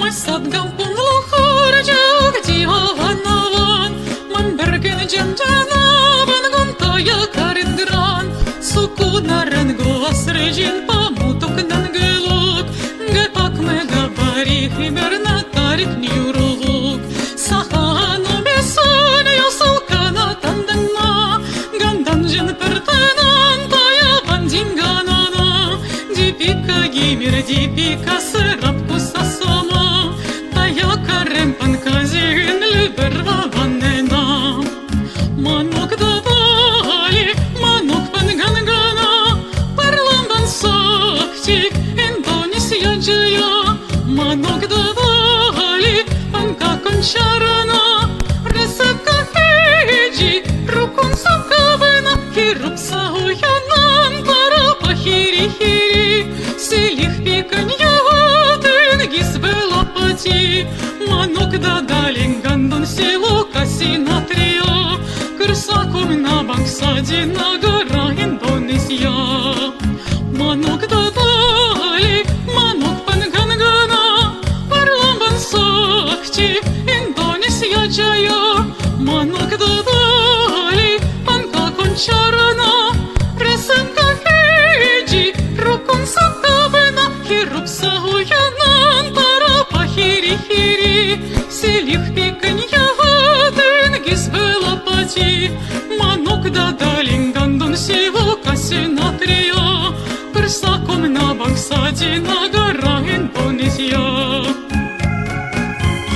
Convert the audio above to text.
Masat gampung luhur jauh jiwawan man bergen janjana ban gontoya karindran suku naran goas rejin pamutuk nan geluk gepak megabari hiberna tarik niuruluk sahano besun yosul kana tandana gandan jin pertenan taya bandin ganana dipika gimir dipika serap kusasoma Pankazin liberva vanena Manok davali, manok pangangana Parlamban saktik, Indonesia jaya Manok davali, panka koncharana Resaka hiji, rukun sakabana Hirup sahuyanan, para hiri-hiri Silih pikanyatin, gizbela pati Manok dadalin gandun село Касина трио Кырсаком на Бангсаде на гора Индонезия Манок дадали, манок пангангана Парламбан сахти, Индонезия jaya Манок дадали, панка кончара